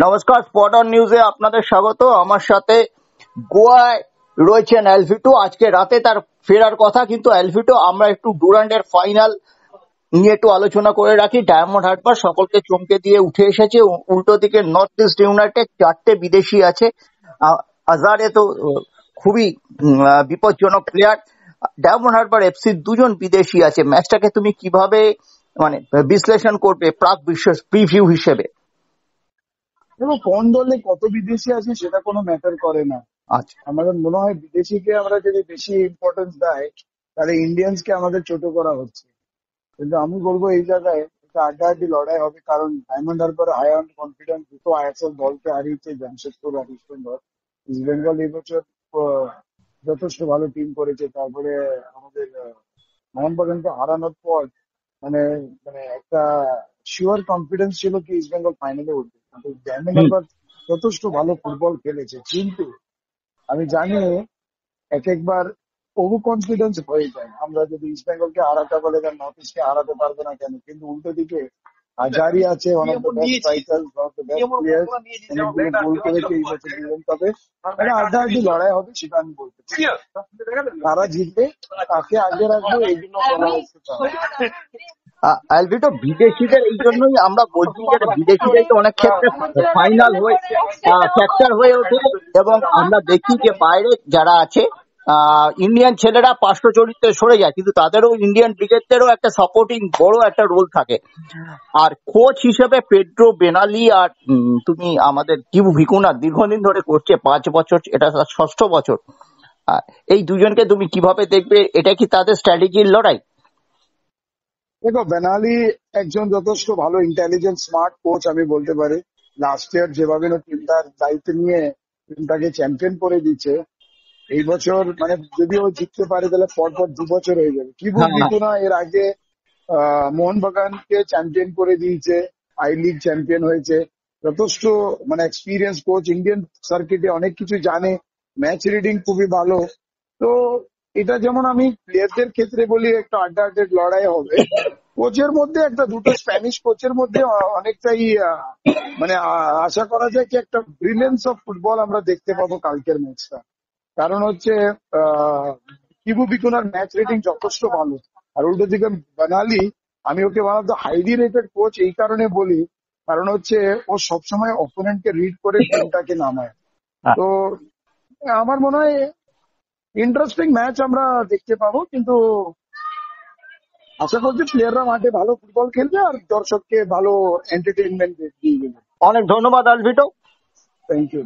নমস্কার, spot on নিউজে আপনাদের স্বাগত। আমার সাথে গোয়ায় রয়েছেন অ্যালভিটো। আজকে রাতে তার ফেরার কথা, কিন্তু অ্যালভিটো আমরা একটু ডুরান্ডের ফাইনাল নিয়ে একটু আলোচনা করে রাখি। ডায়মন্ড হারবার সকলকে চমকে দিয়ে উঠে এসেছে। উল্টো দিকে নর্থ ইস্ট ইউনাইটেড 4টে বিদেশি আছে। আজারে তো খুবই বিপজ্জনক প্লেয়ার। ডায়মন্ড হারবার এফসির 2জন বিদেশি আছে। ম্যাচটাকে তুমি কিভাবে মানে বিশ্লেষণ করবে প্রাক বিশ্ব প্রিভিউ হিসেবে? দেখো, কোন দলে কত বিদেশি আছে সেটা কোনো ম্যাটার করে না। আচ্ছা, আমাদের মনে হয় বিদেশিকে আমরা যদি বেশি ইম্পর্টেন্স দেয় তাহলে ইন্ডিয়ান্সকে আমাদের ছোট করা হচ্ছে। কিন্তু আমি বলবো এই জায়গায় একটা আড্ডাআড্ডি লড়াই হবে, কারণ Diamond Harbour high on confidence, দুটো আইএসএল দলকে হারিয়েছে, জামশেদপুর আর ইস্ট বেঙ্গল। ইস্ট বেঙ্গল এই বছর যথেষ্ট ভালো টিম করেছে। তারপরে আমাদের মোহনবাগানকে হারানোর পর মানে মানে একটা শিওর কনফিডেন্স ছিল কি ইস্ট বেঙ্গল ফাইনালে উঠবে, কিন্তু ডায়মন্ড হারবার যথেষ্ট ভালো ফুটবল খেলেছে। কিন্তু আমি জানি এক একবার ওভার কনফিডেন্স হয়ে যায়। আমরা যদি ইস্ট বেঙ্গলকে হারাতে বলে দেন নর্থ ইস্টকে হারাতে পারবে না কেন, কিন্তু উল্টো দিকে হাজারি আছে, one of the best striker, one of the best player, অনেকগুলো গোল করেছে এই বছর দুজন। তবে একটা আড্ডাআড্ডি লড়াই হবে, সেটা আমি বলতে চাই। তারা জিতবে, তাকে আগে রাখবো, এইগুলো বলা হচ্ছে। অ্যালভিটো বিদেশিদের এই জন্যই আমরা বলছি যে বিদেশিরাই তো অনেক ক্ষেত্রে ফাইনাল হয়ে ফ্যাক্টর হয়ে ওঠে, এবং আমরা দেখি যে বাইরে যারা আছে ইন্ডিয়ান ছেলেরা পার্শ্ব চরিত্রে সরে যায়, কিন্তু তাদেরও ইন্ডিয়ান ক্রিকেটদেরও একটা সাপোর্টিং বড় একটা রোল থাকে। আর কোচ হিসেবে পেড্রো বেনালি আর তুমি আমাদের কিবু ভিকুনা দীর্ঘদিন ধরে করছে, 5 বছর, এটা তার 6ষ্ঠ বছর। এই দুজনকে তুমি কিভাবে দেখবে? এটা কি তাদের স্ট্র্যাটেজির লড়াই? দেখো, বেনালি একজন যথেষ্ট ভালো ইন্টেলিজেন্ট স্মার্ট কোচ আমি বলতে পারি। লাস্ট ইয়ার যেভাবে টিমটার দায়িত্ব নিয়ে টিমটাকে চ্যাম্পিয়ন করে দিচ্ছে, এই বছর মানে যদি ও জিততে পারে তাহলে পরপর 2 বছর হয়ে যাবে। কিবু হ্যাঁ, হ্যাঁ। ভিকুনা এর আগে মোহনবাগানকে চ্যাম্পিয়ন করে দিয়েছে, আই লিগ চ্যাম্পিয়ন হয়েছে। যথেষ্ট মানে এক্সপিরিয়েন্স কোচ, ইন্ডিয়ান সার্কিটে অনেক কিছু জানে, ম্যাচ রিডিং খুবই ভালো। তো এটা যেমন আমি প্লেয়ারদের ক্ষেত্রে বলি একটা আড্ডাআড্ডির লড়াই হবে, কোচের মধ্যে একটা দুটো স্প্যানিশ কোচের মধ্যে অনেকটাই মানে আশা করা যায় কি একটা ব্রিলিয়েন্স অফ ফুটবল আমরা দেখতে পাবো কালকের ম্যাচটা। কারণ হচ্ছে কিবু বিকুনার ম্যাচ রেটিং যথেষ্ট ভালো, আর উল্টো দিকে বানালি, আমি okay one of the highly rated coach এই কারণে বলি, কারণ হচ্ছে ও সবসময় অপোনেন্টকে রিড করে টিমটাকে নামায়। তো আমার মনে হয় ইন্টারেস্টিং ম্যাচ আমরা দেখতে পাবো, কিন্তু আশা করছি প্লেয়াররা মাঠে ভালো ফুটবল খেলবে আর দর্শককে ভালো এন্টারটেইনমেন্ট দিয়ে দেবে। অনেক ধন্যবাদ অ্যালভিটো। Thank you.